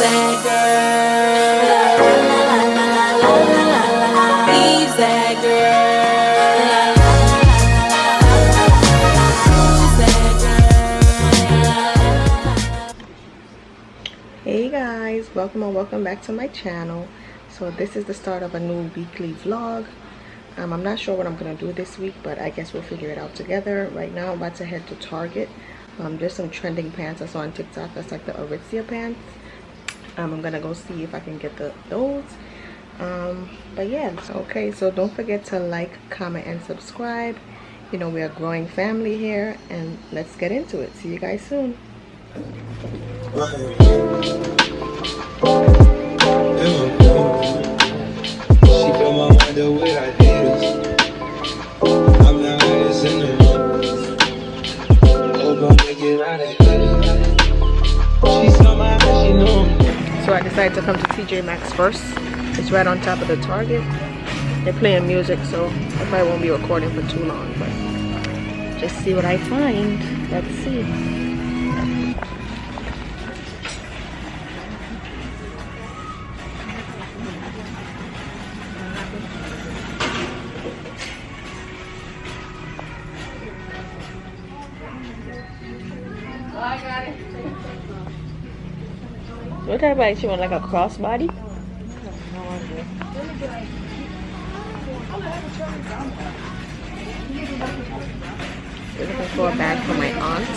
that girl. La la la la la la la la la. He's that girl. Who's that girl? Hey guys, welcome and welcome back to my channel. So this is the start of a new weekly vlog. I'm not sure what I'm gonna do this week, but I guess we'll figure it out together. Right now I'm about to head to Target. There's some trending pants I saw on TikTok that's like the Aritzia pants. I'm gonna go see if I can get those. But yeah, okay, so don't forget to like, comment, and subscribe. You know, we're a growing family here, and let's get into it. See you guys soon. She fill my mind up with ideas. I'm the highest in the room. Hope I make it out of here. She saw my eyes, she know. So I decided to come to TJ Maxx first. It's right on top of the Target. They're playing music, so I probably won't be recording for too long, but just see what I find. Let's see. I got it. What type of bike she want? Like a crossbody? No idea. We're looking for a bag for my aunt.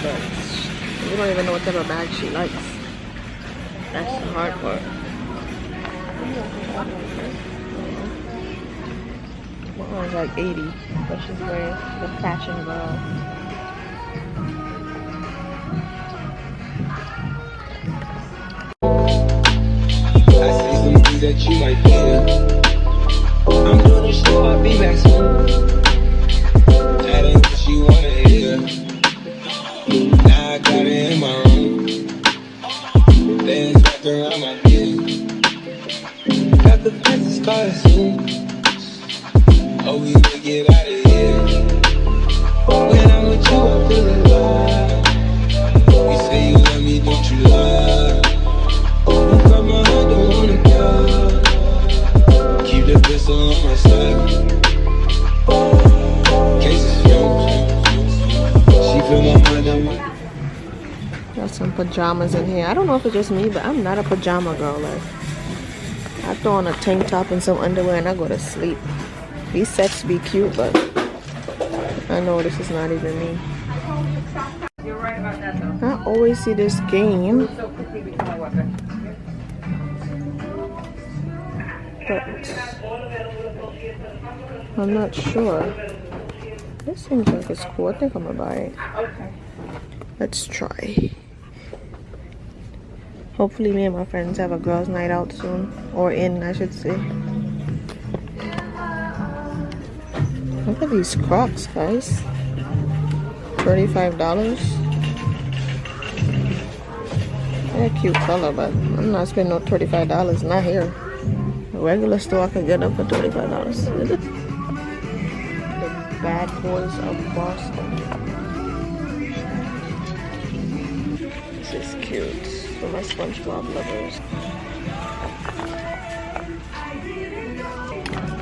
But we don't even know what type of bag she likes. That's the hard part. One was like 80, but she's wearing the fashion girl. That you might hear. I'm doing this show, I'll be back soon. That ain't what you wanna hear. Now I got it in my room. Things wrapped around my ear. Got the princess costume. Oh, we will get out of here. When I'm with you, I feel alive. You say you love me, don't you lie? Don't cut my heart, don't wanna go. Keep the pistol on my side. Cases fumes. She feel my mind on me. Got some pajamas in here. I don't know if it's just me, but I'm not a pajama girl. Like, I throw on a tank top and some underwear and I go to sleep. These sets be cute, but I know this is not even me. You're right about that though. I always see this game. But I'm not sure. This seems like it's cool. I think I'm gonna buy it. Okay. Let's try. Hopefully me and my friends have a girls' night out soon. Or in, I should say. Look at these Crocs, guys. $35. They're a cute color, but I'm not spending no $35. Not here. A regular store I could get them for $35. The Bad Boys of Boston. This is cute for my SpongeBob lovers.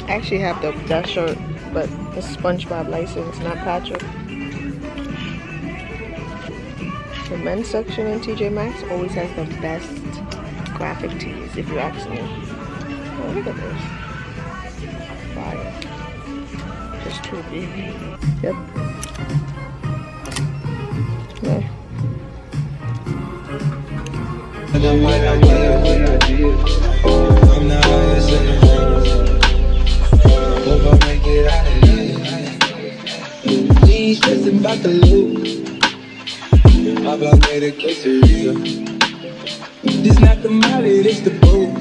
I actually have that shirt, but the SpongeBob license, not Patrick. The men's section in TJ Maxx always has the best graphic tees, if you ask me. Oh, look at this. Fire. Just too big. Yep. Yeah. I'm the highest in the room. Hope I make it out of here. Ain't stressing about the loot. I block made a quesadilla. This not the molly, this the boat.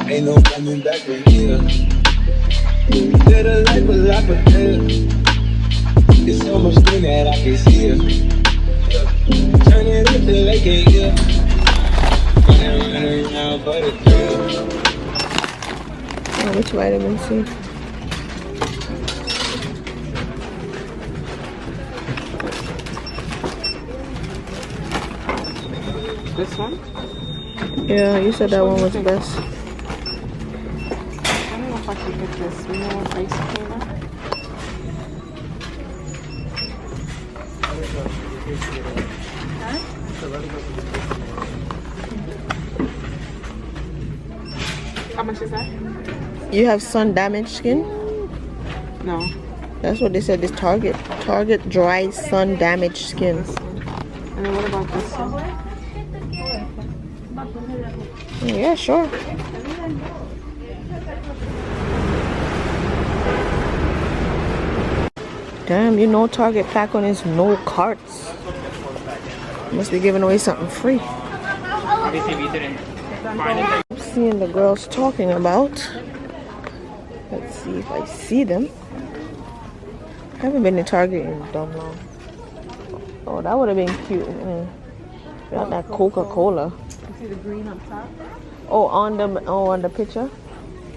Ain't no coming back from here. Live a life a lot of hell. There's so much thing that I can see her. Turn it up till they can't hear. Running around for the thrill. Oh, which vitamin C? This one? Yeah, you said that one was best. I don't know if I can get this. You know what ice cream? How much is that? You have sun damaged skin? No. That's what they said. This Target dry sun damaged skin. And then what about this one? Yeah, sure. Damn, you know Target pack on his no carts. Must be giving away something free. I'm seeing the girls talking about. Let's see if I see them. I haven't been to Target in dumb long. Oh, that would have been cute. Got that Coca-Cola. You see the green up top? Oh, on the picture?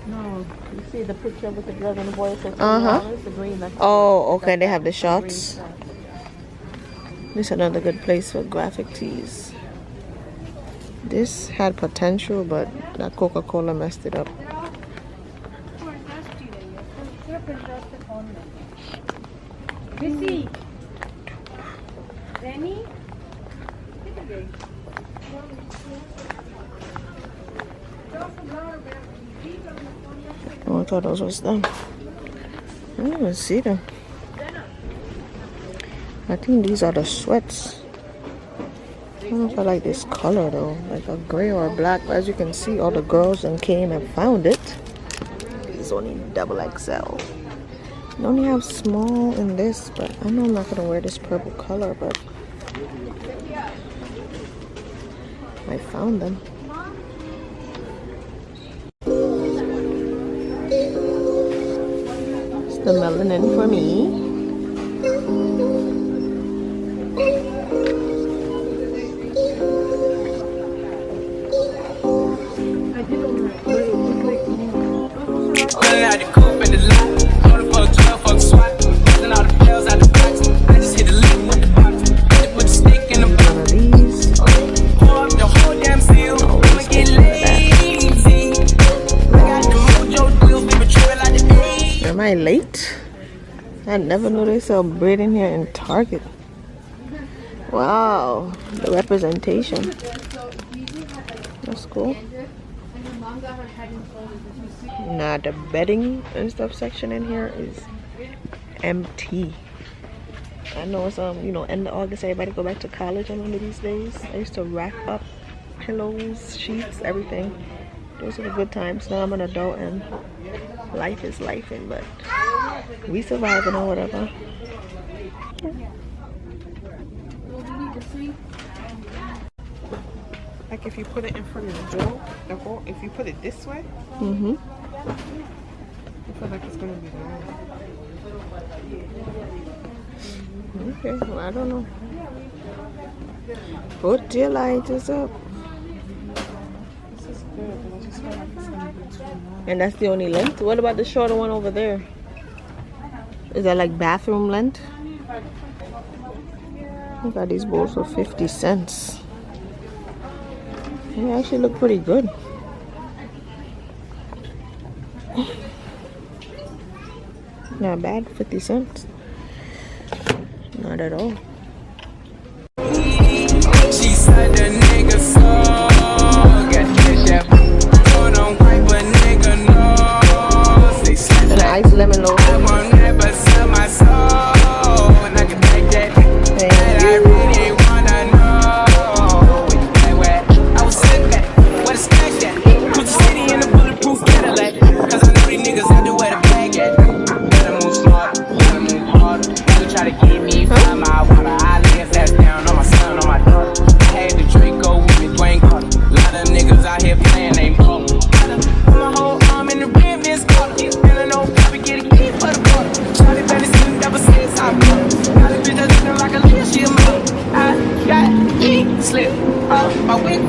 No. You see the picture with the girl and the boy? Says the green. That's Oh, okay. They have the shots. This is another good place for graphic tees. This had potential, but that Coca-Cola messed it up. Oh, I thought those was them. I didn't even see them. I think these are the sweats. I don't know if I like this color though, like a gray or a black. But as you can see, all the girls then came and found it. It's only double XL. They only have small in this, but I know I'm not gonna wear this purple color, but I found them. It's the melanin for me. Am I late? I never knew they sell bread in here in Target. Wow, the representation. That's cool. Nah, the bedding and stuff section in here is empty. I know it's you know, end of August, everybody go back to college and one of these days. I used to rack up pillows, sheets, everything. Those are the good times. Now I'm an adult and life is lifing, but we surviving or whatever. like if you put it in front of the door, if you put it this way, I feel like it's gonna be long. Okay, well, I don't know. Put your lighters up. This is good, but I just feel like it's gonna be too long. And that's the only length? What about the shorter one over there? Is that like bathroom length? I got these bowls for 50 cents. They actually look pretty good. Not bad, 50 cents. Not at all. She said the nigga so got this shit. Put on white, but nigga no. Say And an ice lemon loaf. I won't never sell my soul, and I can take that. And I really wanna know where you at, where I was sitting at, where the stack at. Put the city in a bulletproof Cadillac, 'cause I know these niggas out there where the bag at. Gotta move smart, gotta move hard. Gotta try to keep me from my water. I lay his ass down on my son, on my daughter. I had the Draco with me, Dwayne Carter. A lot of niggas out here playing, ain't put my whole arm in the rim, Vince Carter. And I know Bobby get a key for the quarter. Charlie Benny Smith never since I put. Now this bitch that's looking like a leash, she a mother. I got heat slip off my wig,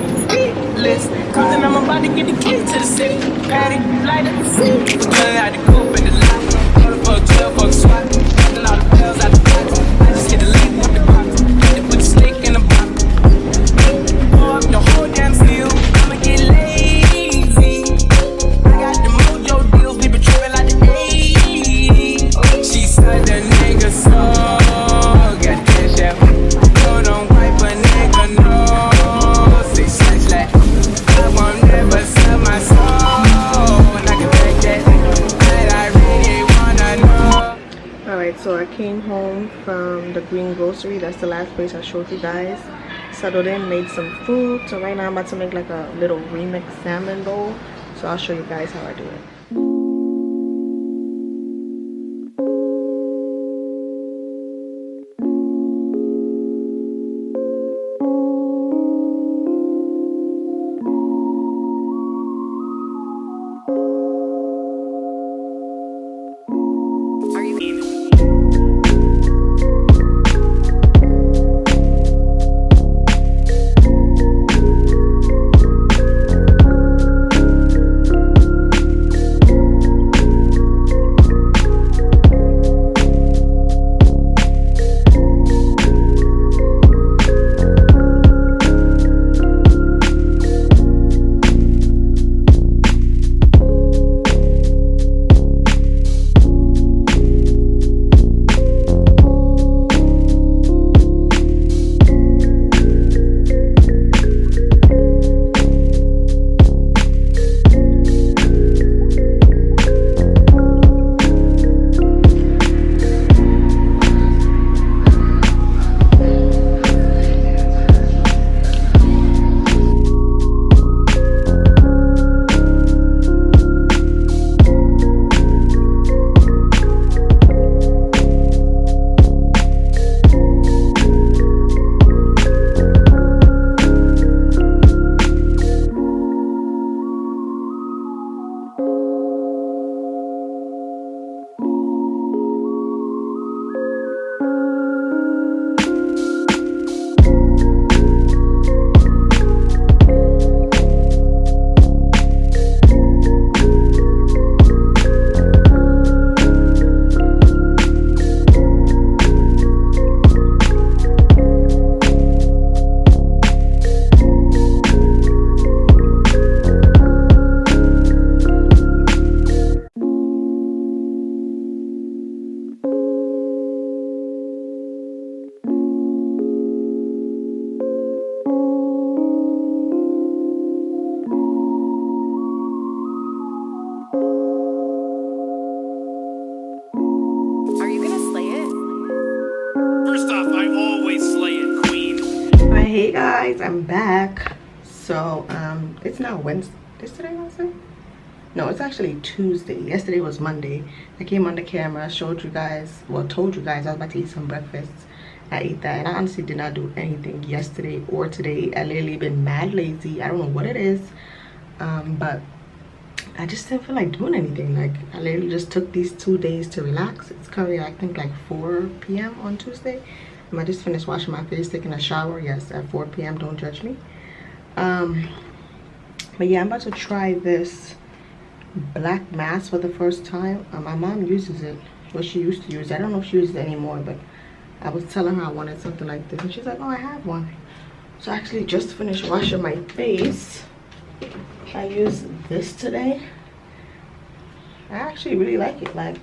list. Cause then I'm about to get the key to the city. Patty, light up the seat. Pulling out the coupe in the lot. Pulling for a 12 for a swat. Pulling all the bells out the box. I just hit the link with the box. They put the snake in the box. Pour up the Green Grocery. That's the last place I showed you guys. Settled in, made some food. So right now I'm about to make like a little remix salmon bowl. So I'll show you guys how I do it. Hey guys, I'm back. So it's now Wednesday. Is today Wednesday? No, it's actually Tuesday. Yesterday was Monday. I came on the camera, showed you guys, well, told you guys I was about to eat some breakfast. I ate that, and I honestly did not do anything yesterday or today. I literally been mad lazy. I don't know what it is, but I just didn't feel like doing anything. Like, I literally just took these 2 days to relax. It's currently, I think, like 4 p.m. on Tuesday. I just finished washing my face, taking a shower. Yes, at 4 p.m. Don't judge me. But yeah, I'm about to try this black mask for the first time. My mom uses it. Well, she used to use it. I don't know if she uses it anymore, but I was telling her I wanted something like this, and she's like, oh, I have one. So I actually just finished washing my face. I used this today. I actually really like it, like,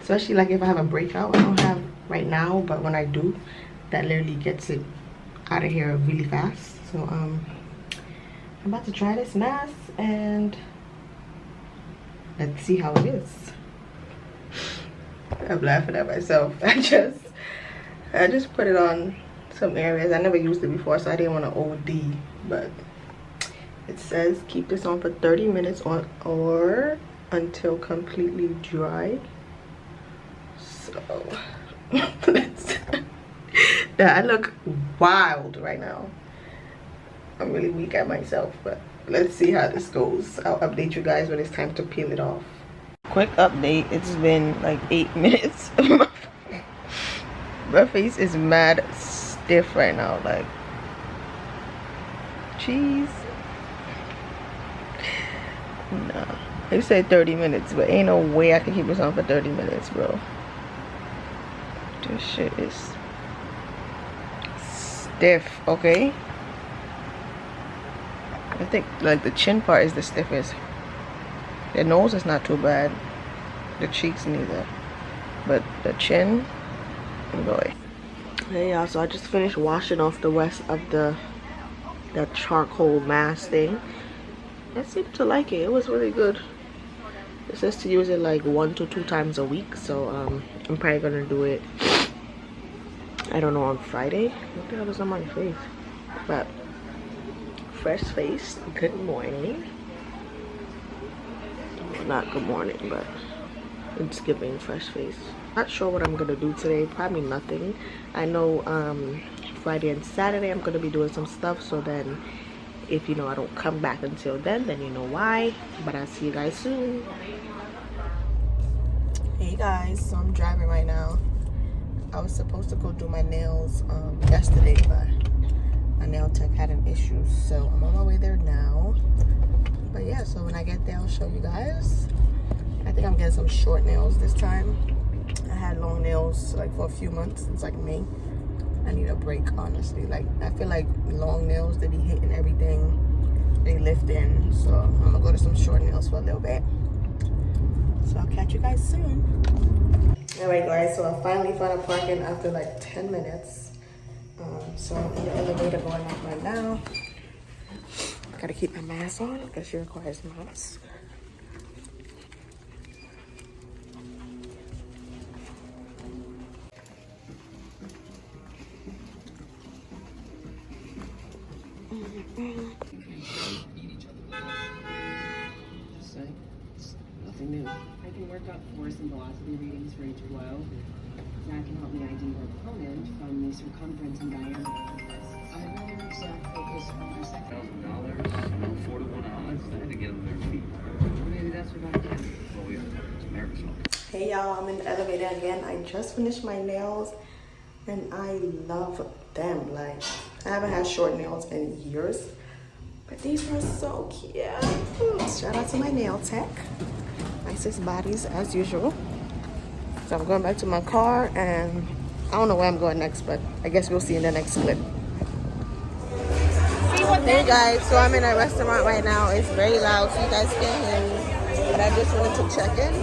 especially like if I have a breakout. I don't have right now, but when I do, that literally gets it out of here really fast. So I'm about to try this mask and let's see how it is. I'm laughing at myself. I just put it on some areas. I never used it before, so I didn't want to OD, but it says keep this on for 30 minutes or until completely dry. So I look wild right now. I'm really weak at myself, but let's see how this goes. I'll update you guys when it's time to peel it off. Quick update, it's been like 8 minutes. My face is mad stiff right now, like, jeez. Nah, they said 30 minutes, but ain't no way I can keep this on for 30 minutes, bro. This shit is stiff, okay? I think like the chin part is the stiffest. The nose is not too bad. The cheeks neither. But the chin, boy. Hey y'all, so I just finished washing off the rest of the charcoal mask thing. I seemed to like it. It was really good. It says to use it like 1 to 2 times a week, so I'm probably gonna do it I don't know, on Friday. What the hell is on my face? But fresh face, good morning. Well, not good morning, but it's giving fresh face. Not sure what I'm gonna do today. Probably nothing. I know Friday and Saturday I'm gonna be doing some stuff, so then if you know I don't come back until then you know why. But I'll see you guys soon. Hey guys, so I'm driving right now. I was supposed to go do my nails yesterday, but my nail tech had an issue, so I'm on my way there now. But yeah, so when I get there I'll show you guys. I think I'm getting some short nails this time. I had long nails like for a few months since like May. I need a break, honestly. Like I feel like long nails, they be hitting everything, they lift in. So I'm gonna go to some short nails for a little bit. So I'll catch you guys soon. Alright guys, so I finally found a parking after like 10 minutes. So I'm in the elevator going up right now. Gotta keep my mask on because she requires mask. Nothing new. I can work up force and velocity readings for each blow. Zach can help me ID your opponent from the circumference and diameter of the wrists. I really make Zach focus on my $1,000, 4 to 1 odds. I had to get them their feet. Maybe that's what I did. Well, yeah, it's America's fault. Hey y'all, I'm in the elevator again. I just finished my nails and I love them. Like, I haven't had short nails in years, but these are so cute. Shout out to my nail tech. Nicest bodies as usual. So I'm going back to my car and I don't know where I'm going next, but I guess we'll see in the next clip. Hey guys, so I'm in a restaurant right now. It's very loud, so you guys can't hear me, but I just wanted to check in.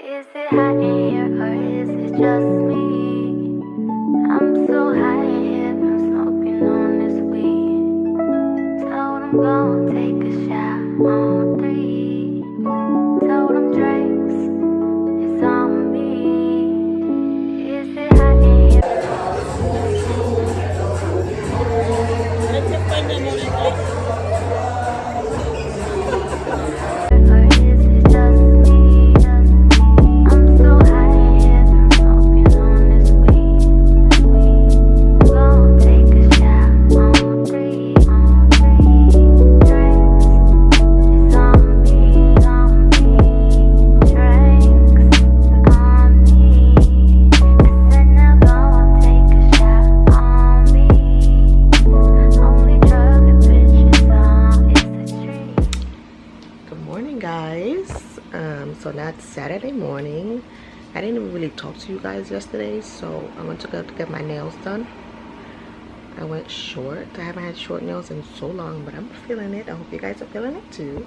Is it hot in here or is it just me? I'm so high in here from smoking on this weed. Told I'm gonna take a shot on 3. Told them drinks, it's on me. Is it hot in here? Or is it just me? I'm so high in here from smoking on this weed. Gonna take a shot on 3, drinks. It's on me, drinks on me. I said now go take a shot on me. Only drug that bitches on is the street. Good morning guys. So now it's Saturday morning. I didn't even really talk to you guys yesterday, so I went to go to get my nails done. I went short. I haven't had short nails in so long, but I'm feeling it. I hope you guys are feeling it too.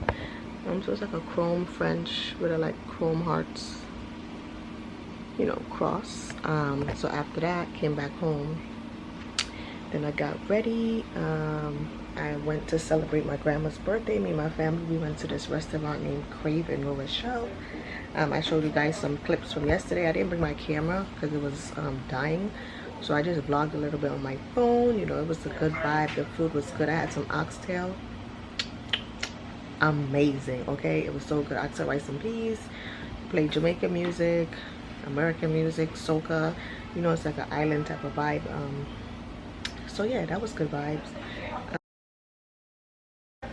So it's like a chrome French with a like chrome hearts, you know, cross. So after that, came back home. Then I got ready. I went to celebrate my grandma's birthday. Me and my family, we went to this restaurant named Crave in New Rochelle. I showed you guys some clips from yesterday. I didn't bring my camera because it was dying, so I just vlogged a little bit on my phone. You know, it was a good vibe. The food was good. I had some oxtail. Amazing. Okay, it was so good. Oxtail rice and peas. Played Jamaican music, American music, soca. You know, it's like an island type of vibe. So yeah, that was good vibes.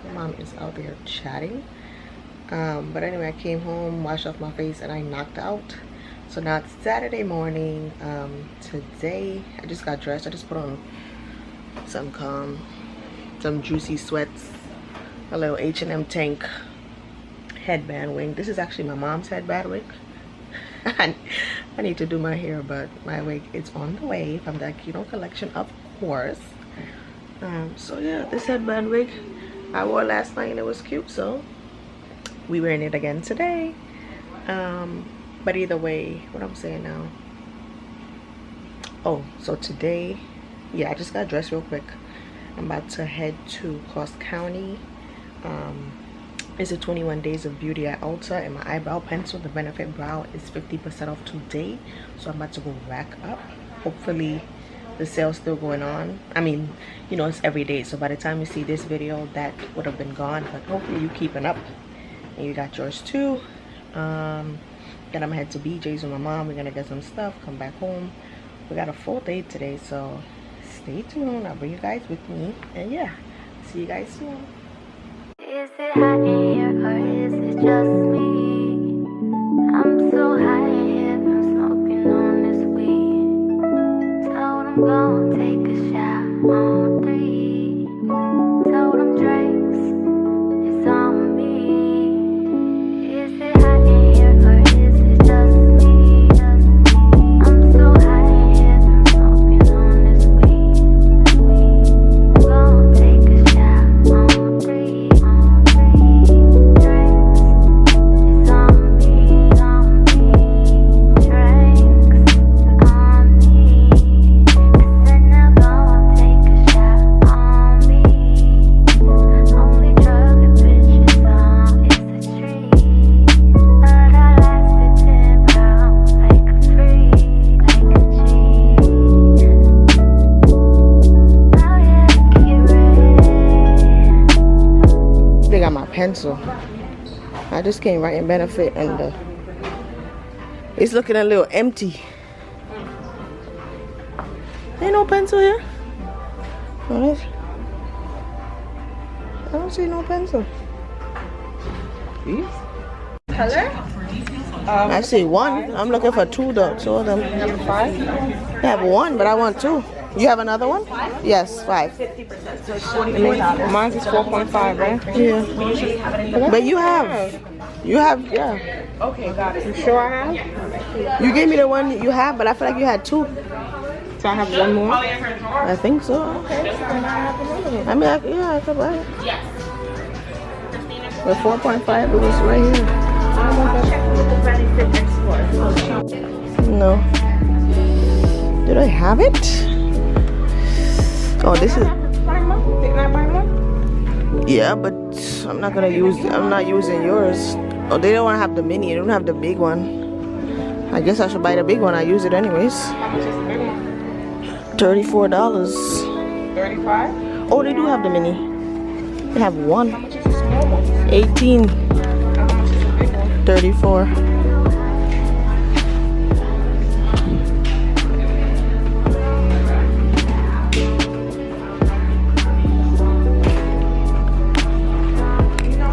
My mom is out there chatting. But anyway, I came home, washed off my face, and I knocked out. So now it's Saturday morning. Today I just got dressed. I just put on some juicy sweats, a little H&M tank, headband wing. This is actually my mom's headband wig. I need to do my hair, but my wig is on the way from the Akino collection, of course. So yeah, this headband wig I wore last night and it was cute, so we wearing it again today. But either way, what I'm saying now, oh, so today, yeah, I just got dressed real quick. I'm about to head to Cross County. It's a 21 days of beauty at Ulta, and my eyebrow pencil, the Benefit Brow, is 50% off today. So I'm about to go rack up. hopefully the sale's still going on. I mean, you know, it's every day, so by the time you see this video that would have been gone, but hopefully you keeping up and you got yours too. Then I'm gonna head to BJ's with my mom. We're gonna get some stuff, come back home. We got a full day today, so stay tuned. I'll bring you guys with me, and yeah, see you guys soon. Is it hot in here or is it just me? I'm so high in here, I'm smoking on this weed. Told I'm gonna take a shot on 3. Told them drinks is on me. Is it hot in here or is it just me? I'm so high in here, I'm smoking on this weed. Gonna take a shot on 3. Drinks is on me, drinks on me. I said now gonna take a shot on me. Only drug a bitch is on is the tree. But I lasted 10 rounds like a freak, like a G. Oh yeah, get ready. They got my pencil. I just came right in Benefit, and it's looking a little empty. Ain't no pencil here. What? I don't see no pencil. Color? I see one. I'm looking for 2 though. 2 of them. Number 5? I have 1, but I want 2. You have another one? Yes, 5. Mine's is 4.5, right? Yeah. But you have, yeah. Okay, got it. You sure I have? You gave me the one you have, but I feel like you had 2. So I have one more? I think so. Okay, and I have another one. I mean, I could buy it. But 4.5, it was right here. No. Did I have it? Oh, this is. Didn't I buy one? Yeah, but I'm not using yours. Oh, they don't want to have the mini. They don't have the big one. I guess I should buy the big one. I use it anyways. How much is the big one? $34. 35? Oh, they do have the mini. They have one. How much is the small one? 18. How much is the big one? 34.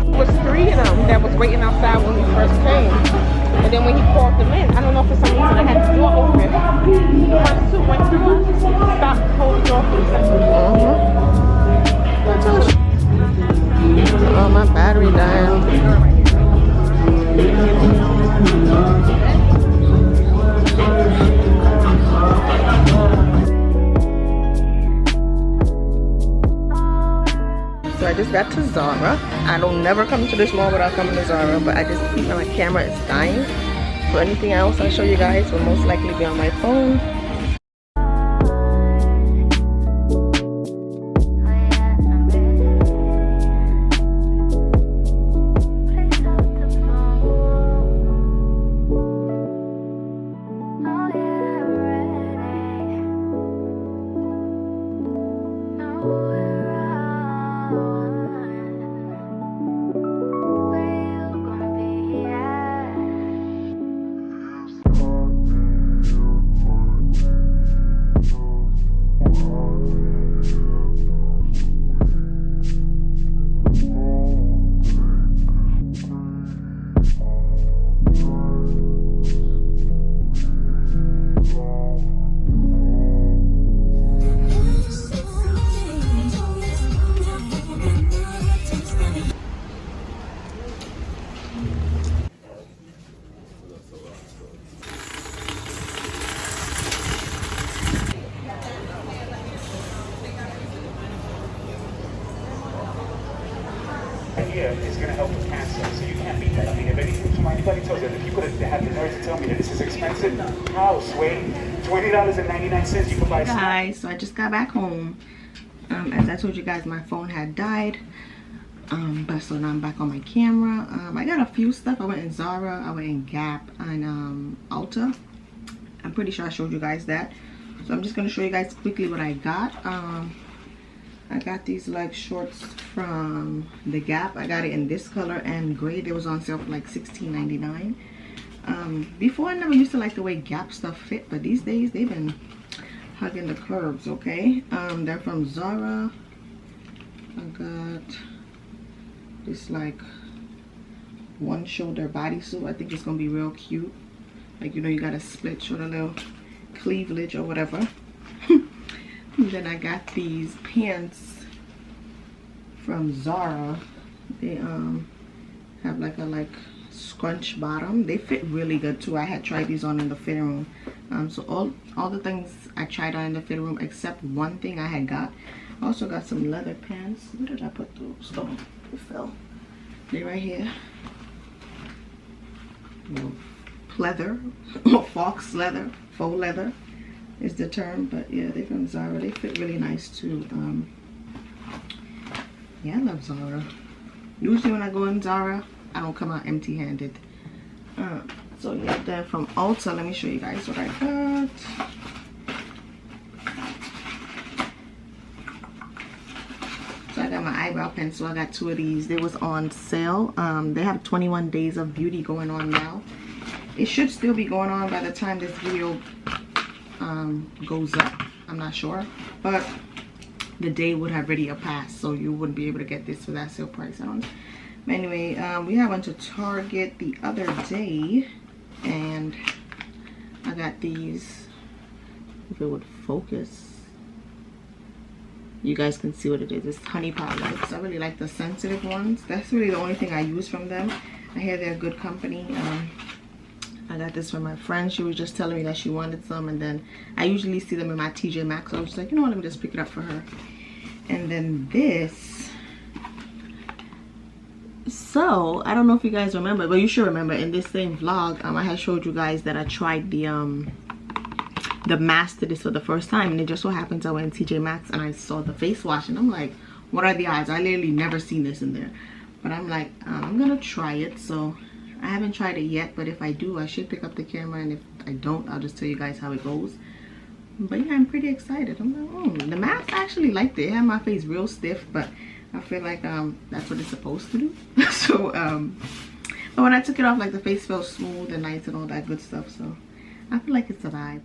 There was 3 of them that was waiting outside when we first came. And then when he called them in, I don't know, for some reason I had the door open. The first 2 went through, stopped, closed the door for a second. Oh, my battery died. So I just got to Zara. I don't never come to this mall without coming to Zara, but I just keep my camera is dying. So anything else I'll show you guys will most likely be on my phone. idea is going to help with cancer, so you can't beat that. I mean, if anybody tells you that, if you could have the nerve to tell me that this is expensive, house, wait, $20.99, you can buy some. Guys, so I just got back home. As I told you guys, my phone had died. But so now I'm back on my camera. I got a few stuff. I went in Zara, I went in Gap, and Ulta. I'm pretty sure I showed you guys that. So I'm just gonna show you guys quickly what I got. I got these like shorts from the Gap. I got it in this color and gray. They was on sale for like $16.99. Before I never used to like the way Gap stuff fit, but these days they've been hugging the curves. Okay, they're from Zara. I got this like one shoulder bodysuit. I think it's gonna be real cute. Like, you know, you got a split shoulder, little cleavage or whatever. And then I got these pants from Zara. They have like a scrunch bottom. They fit really good too. I had tried these on in the fitting room. So all the things I tried on in the fitting room except one thing I had got. I also got some leather pants. Where did I put those? Oh, they fell. They right here. Pleather or fox leather, faux leather is the term, but yeah, they're from Zara. They fit really nice too. Yeah, I love Zara. Usually when I go in Zara, I don't come out empty-handed. So yeah, then from Ulta, let me show you guys what I got. So I got my eyebrow pencil. I got 2 of these. They was on sale. They have 21 days of beauty going on now. It should still be going on by the time this video goes up. I'm not sure, but the day would have already passed, so you wouldn't be able to get this for that sale price. I don't know. But anyway, we went to Target the other day and I got these. If it would focus, you guys can see what it is. It's honey pot wipes. I really like the sensitive ones. That's really the only thing I use from them. I hear they're good company. I got this from my friend. She was just telling me that she wanted some, and then I usually see them in my TJ Maxx, so I was just like, you know what, let me just pick it up for her. And then this, so I don't know if you guys remember, but you should remember in this same vlog, I had showed you guys that I tried the mask to this for the first time, and it just so happens I went in TJ Maxx and I saw the face wash, and I'm like, what are the odds? I literally never seen this in there, but I'm like, I'm gonna try it. So I haven't tried it yet, but if I do, I should pick up the camera, and if I don't, I'll just tell you guys how it goes. But yeah, I'm pretty excited. I'm like, oh, the mask, I actually liked it. It had my face real stiff, but I feel like that's what it's supposed to do. So but when I took it off, like, the face felt smooth and nice and all that good stuff, so I feel like it's a vibe.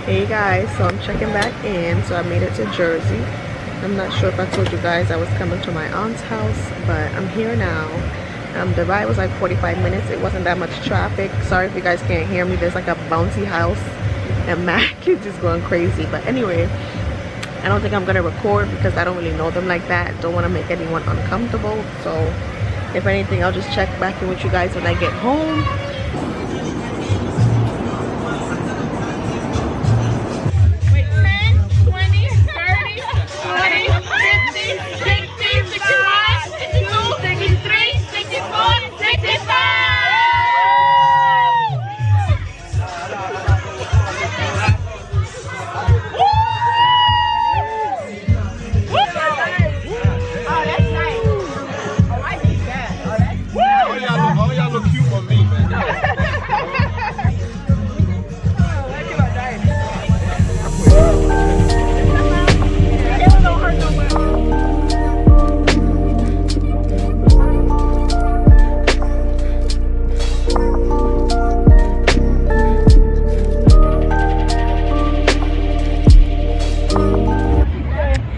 Hey guys, so I'm checking back in. So I made it to Jersey. I'm not sure if I told you guys I was coming to my aunt's house, but I'm here now. The ride was like 45 minutes. It wasn't that much traffic. Sorry if you guys can't hear me. There's like a bouncy house and Mac is just going crazy. But anyway, I don't think I'm gonna record because I don't really know them like that. Don't want to make anyone uncomfortable. So if anything, I'll just check back in with you guys when I get home.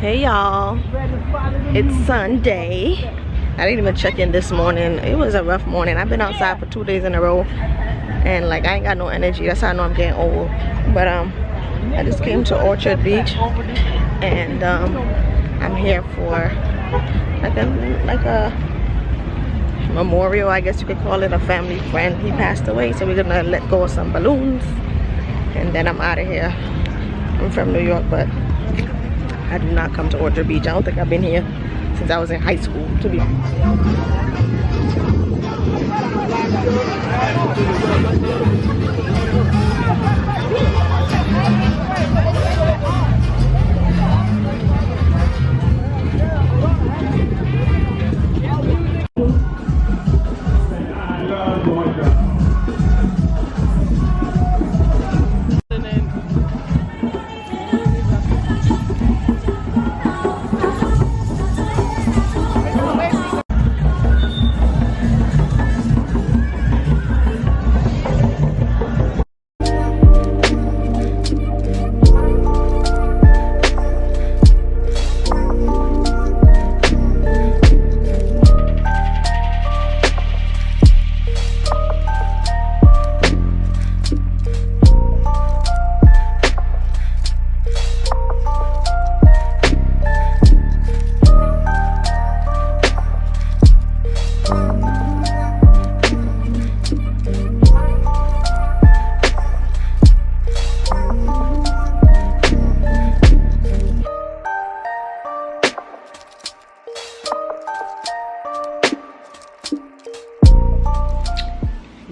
'Hey y'all, it's Sunday. I didn't even check in this morning. It was a rough morning. I've been outside for 2 days in a row and like I ain't got no energy. That's how I know I'm getting old. But I just came to Orchard Beach and I'm here for like a memorial, I guess you could call it. A family friend, he passed away, so we're gonna let go of some balloons and then I'm out of here. I'm from New York, but I do not come to Orchard Beach. I don't think I've been here since I was in high school, to be honest.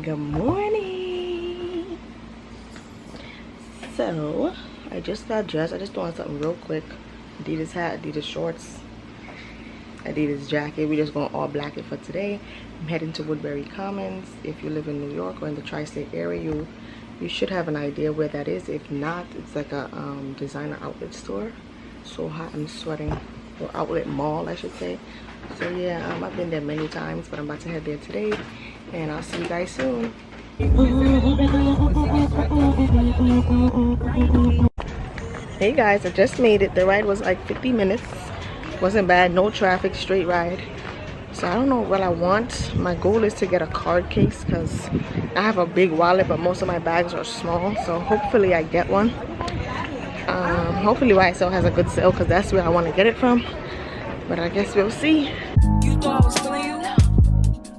Good morning. So I just got dressed. I just doing something real quick. Adidas hat, Adidas shorts, Adidas jacket. We just going all black it for today. I'm heading to Woodbury Commons. If you live in New York or in the tri-state area, you should have an idea where that is. If not, it's like a designer outlet store. So hot, I'm sweating. Or outlet mall, I should say. So yeah, I've been there many times, but I'm about to head there today, and I'll see you guys soon. Hey guys, I just made it. The ride was like 50 minutes. Wasn't bad, no traffic, straight ride. So I don't know what I want. My goal is to get a card case because I have a big wallet, but most of my bags are small. So hopefully I get one. Hopefully YSL has a good sale because that's where I want to get it from. But I guess we'll see. You thought I was feeling you?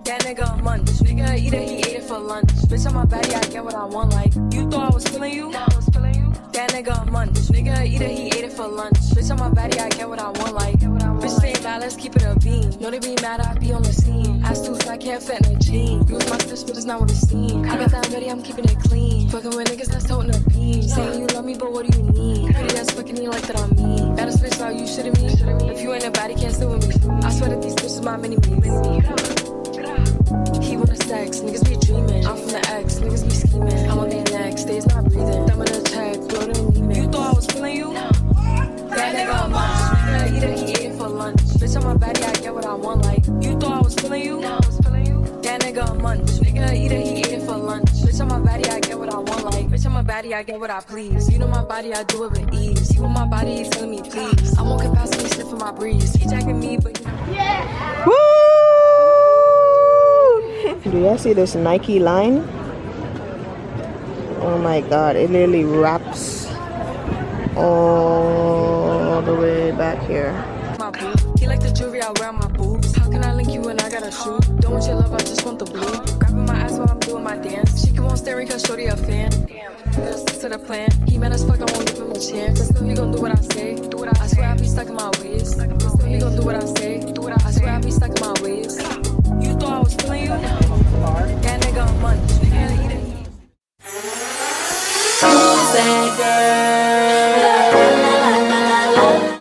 That nigga a munch. Nigga eat it, he ate it for lunch. Bitch on my body, I get what I want. Like, you thought I was feeling you? That nigga a munch. Nigga eat it, he ate it for lunch. Bitch on my body, I get what I want. Like, bitch saying bad, let's keep it a beam. Know they be mad, I be on the scene. Ass too fat, can't fit in a jean. Use my fish, but it's not what it seems. I got that ready, I'm keeping it clean. Fucking with niggas that's toting a beam. Saying you love me, but what do you need? Pretty ass fucking you like that I'm mean. Baddest bitch, how you shitting me? If you ain't a baddie, can't sit with me. I swear that these bitches my mini me. He wanna sex, niggas be dreaming. I'm from the X, niggas be scheming. I'm on their neck, stays not breathing. Them in the check, blow the email. You thought I was feeling you? That nigga a munch. Nigga eat it, he ate it for lunch. Bitch on my body, I get what I want. Like, you thought I was feeling you? That nigga a munch. Nigga eat it, he ate it for lunch. Bitch on my body, I get what I want. Like, bitch on my body, I get what I please. You know my body, I do it with ease. You want my body, he's telling me please. I'm on capacity, sniffing my breeze. He jacking me, but yeah. Woo! Do y'all see this Nike line? Oh my god, it literally wraps all the way back here. My boo. He like the jewelry I wear on my boobs. How can I link you when I got a shoe? Don't want your love, I just want the blue. Grabbing my ass while I'm doing my dance. She keep on staring cause shorty a fan. Damn, let's stick to the plan. He mad as fuck, I won't give him a chance. But still he gon' do what I say. I swear I be stuck in my ways. Still he gon' do what I say. I swear I be stuck in my ways. You thought I was feeling you? That nigga a munch. Nigga eat it. Say, girl.